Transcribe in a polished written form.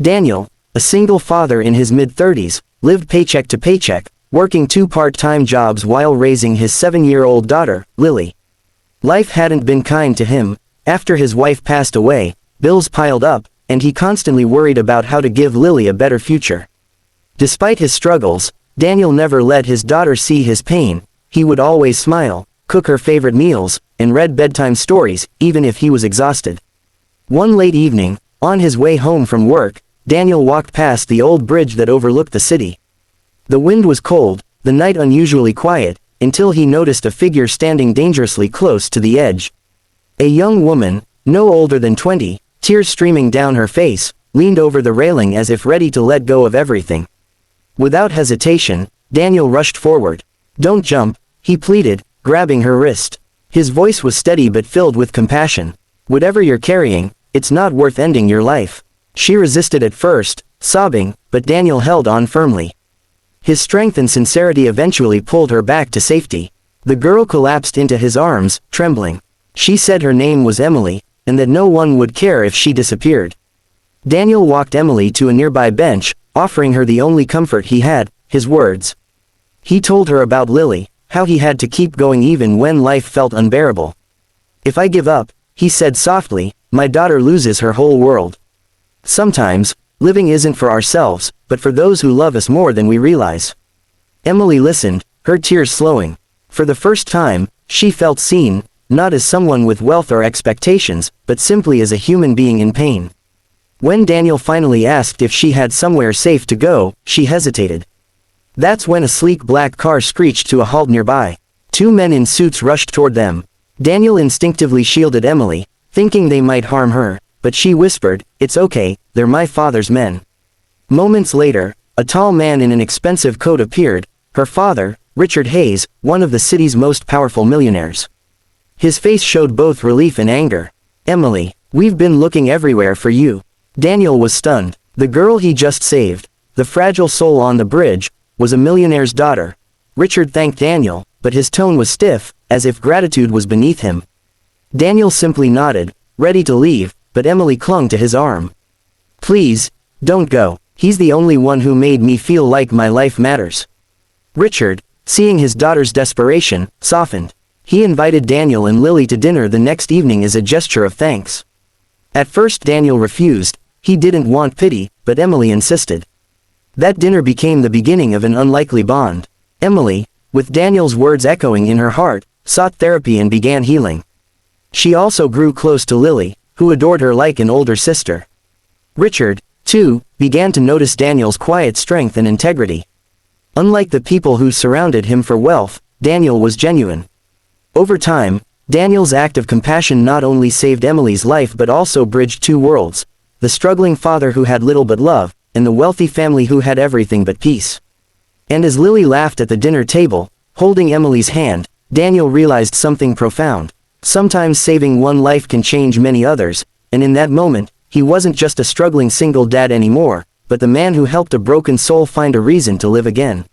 Daniel, a single father in his mid-30s, lived paycheck to paycheck, working 2 part-time jobs while raising his 7-year-old daughter, Lily. Life hadn't been kind to him. After his wife passed away, bills piled up, and he constantly worried about how to give Lily a better future. Despite his struggles, Daniel never let his daughter see his pain. He would always smile, cook her favorite meals, and read bedtime stories, even if he was exhausted. One late evening, on his way home from work, Daniel walked past the old bridge that overlooked the city. The wind was cold, the night unusually quiet, until he noticed a figure standing dangerously close to the edge. A young woman, no older than 20, tears streaming down her face, leaned over the railing as if ready to let go of everything. Without hesitation, Daniel rushed forward. "Don't jump," he pleaded, grabbing her wrist. His voice was steady but filled with compassion. "Whatever you're carrying, it's not worth ending your life." She resisted at first, sobbing, but Daniel held on firmly. His strength and sincerity eventually pulled her back to safety. The girl collapsed into his arms, trembling. She said her name was Emily, and that no one would care if she disappeared. Daniel walked Emily to a nearby bench, offering her the only comfort he had, his words. He told her about Lily, how he had to keep going even when life felt unbearable. "If I give up," he said softly, "my daughter loses her whole world." Sometimes, living isn't for ourselves, but for those who love us more than we realize. Emily listened, her tears slowing. For the first time, she felt seen, not as someone with wealth or expectations, but simply as a human being in pain. When Daniel finally asked if she had somewhere safe to go, she hesitated. That's when a sleek black car screeched to a halt nearby. 2 men in suits rushed toward them. Daniel instinctively shielded Emily, thinking they might harm her, but she whispered, "It's okay, they're my father's men." Moments later, a tall man in an expensive coat appeared, her father, Richard Hayes, one of the city's most powerful millionaires. His face showed both relief and anger. "Emily, we've been looking everywhere for you." Daniel was stunned. The girl he just saved, the fragile soul on the bridge, was a millionaire's daughter. Richard thanked Daniel, but his tone was stiff, as if gratitude was beneath him. Daniel simply nodded, ready to leave, but Emily clung to his arm. "Please, don't go. He's the only one who made me feel like my life matters." Richard, seeing his daughter's desperation, softened. He invited Daniel and Lily to dinner the next evening as a gesture of thanks. At first Daniel refused. He didn't want pity, but Emily insisted. That dinner became the beginning of an unlikely bond. Emily, with Daniel's words echoing in her heart, sought therapy and began healing. She also grew close to Lily, who adored her like an older sister. Richard, too, began to notice Daniel's quiet strength and integrity. Unlike the people who surrounded him for wealth, Daniel was genuine. Over time, Daniel's act of compassion not only saved Emily's life but also bridged 2 worlds, the struggling father who had little but love, and the wealthy family who had everything but peace. And as Lily laughed at the dinner table, holding Emily's hand, Daniel realized something profound. Sometimes saving one life can change many others, and in that moment, he wasn't just a struggling single dad anymore, but the man who helped a broken soul find a reason to live again.